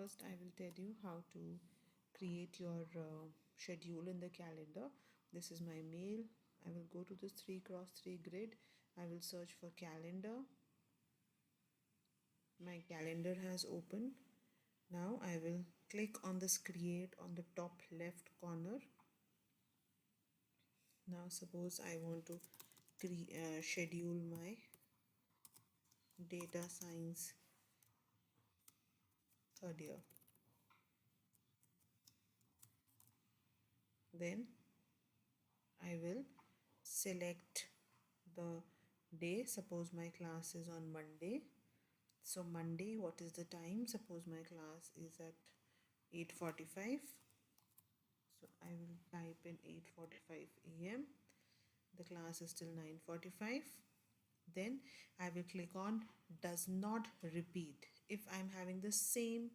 First, I will tell you how to create your schedule in the calendar. This is my mail. I will go to this 3x3 grid. I will search for calendar. My calendar has opened. Now I will click on this create on the top left corner. Now suppose I want to schedule my data science third year. Then I will select the day. Suppose my class is on Monday. So Monday, what is the time? Suppose my class is at 8:45. So I will type in 8:45 a.m. The class is till 9:45. Then I will click on does not repeat. If I'm having the same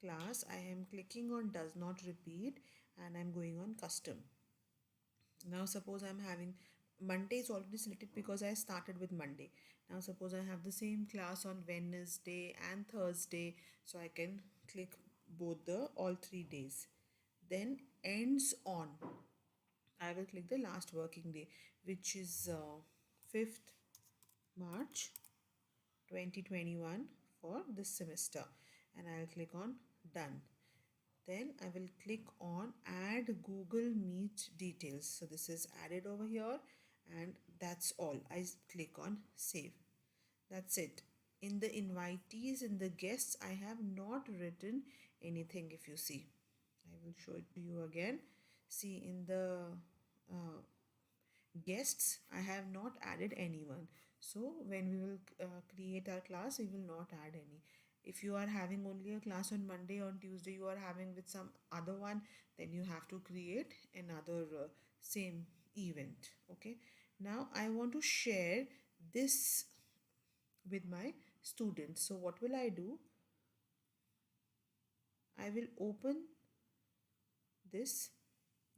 class, I am clicking on does not repeat and I'm going on custom. Now suppose I'm having Monday is already selected because I started with Monday. Now suppose I have the same class on Wednesday and Thursday, so I can click both the all 3 days. Then ends on. I will click the last working day, which is 5th March 2021 for this semester, and I'll click on done. Then I will click on add Google Meet details. So this is added over here and that's all. I click on save. That's it. In the invitees, in the guests, I have not written anything. If you see, I will show it to you again. See, in the uh, guests, I have not added anyone. So when we will create our class, we will not add any. If you are having only a class on Monday, on Tuesday you are having with some other one, then you have to create another same event. Okay, now I want to share this with my students. So what will I do? I will open this,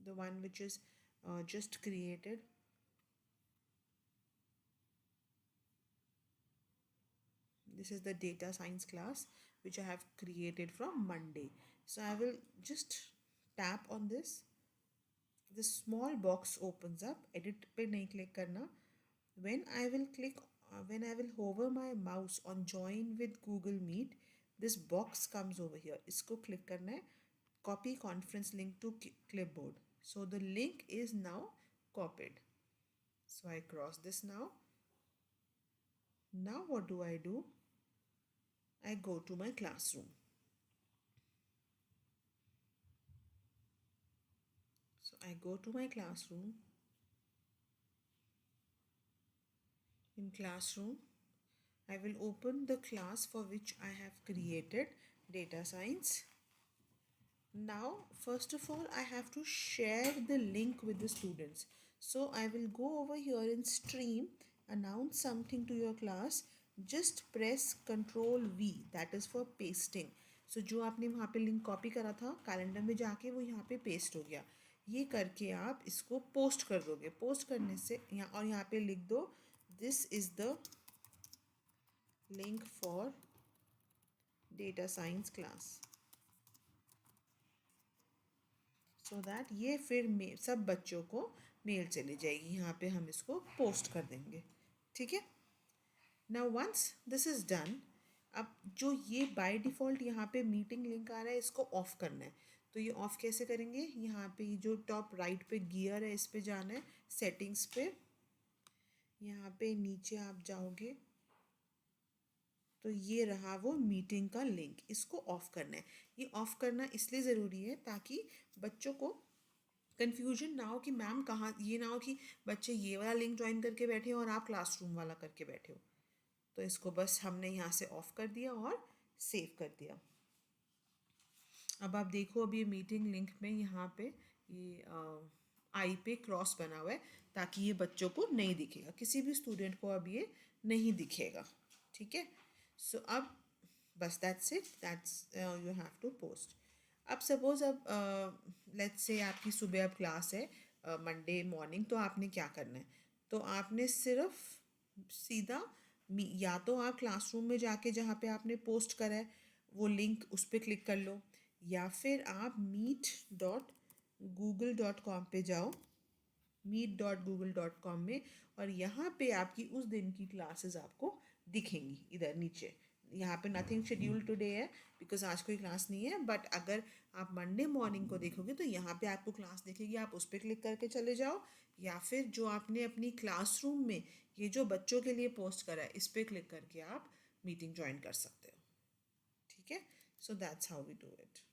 the one which is just created. This is the data science class which I have created from Monday. So I will just tap on this. The small box opens up. Edit पे नहीं click करना. When I will hover my mouse on join with Google Meet, this box comes over here. इसको click करना है. Copy conference link to clipboard. So the link is now copied. So I cross this now. Now what do? I go to my classroom. So I go to my classroom. In classroom, I will open the class for which I have created data science. Now, first of all, I have to share the link with the students. So I will go over here in stream, announce something to your class. Just press Ctrl V, that is for pasting. So जो आपने वहाँ पे link copy करा था calendar में जाके वो यहाँ पे पेस्ट हो गया. ये करके आप इसको पोस्ट कर दोगे. पोस्ट करने से यहाँ पे लिख दो this is the link for data science class. So that ये फिर सब बच्चों को मेल चली जाएगी. यहाँ पे हम इसको पोस्ट कर देंगे. ठीक है. Now once this is done, अब जो ये बाय डिफ़ॉल्ट यहाँ पे मीटिंग लिंक आ रहा है इसको ऑफ़ करना है. तो ये ऑफ़ कैसे करेंगे? यहाँ पे ये जो टॉप राइट पे गियर है इस पे जाना है, सेटिंग्स पे. यहाँ पे नीचे आप जाओगे तो ये रहा वो मीटिंग का लिंक. इसको ऑफ़ करना है. ये ऑफ़ करना इसलिए ज़रूरी है ताकि बच्चों को कन्फ्यूजन ना हो कि मैम कहाँ, ये ना हो कि बच्चे ये वाला लिंक ज्वाइन करके बैठे हो और आप क्लासरूम वाला करके बैठे हो. तो इसको बस हमने यहाँ से ऑफ़ कर दिया और सेव कर दिया. अब आप देखो, अब ये मीटिंग लिंक में यहाँ पे ये आई पे क्रॉस बना हुआ है ताकि ये बच्चों को नहीं दिखेगा. किसी भी स्टूडेंट को अब ये नहीं दिखेगा. ठीक है. सो अब बस that's it. That's you have to post. अब सपोज अब लेट्स से आपकी सुबह अब क्लास है मंडे मॉर्निंग, तो आपने क्या करना है? तो आपने सिर्फ सीधा या तो आप क्लासरूम में जाके जहाँ पे आपने पोस्ट करा है वो लिंक उस पर क्लिक कर लो, या फिर आप meet.google.com पे जाओ, meet.google.com में, और यहाँ पे आपकी उस दिन की क्लासेस आपको दिखेंगी इधर नीचे। यहाँ पे नथिंग शेड्यूल टुडे है बिकॉज आज कोई क्लास नहीं है, बट अगर आप मंडे मॉर्निंग को देखोगे तो यहाँ पे आपको क्लास दिखेगी, आप उस पर क्लिक करके चले जाओ, या फिर जो आपने अपनी क्लासरूम में ये जो बच्चों के लिए पोस्ट करा है इस पर क्लिक करके आप मीटिंग ज्वाइन कर सकते हो। ठीक है, so that's how we do it.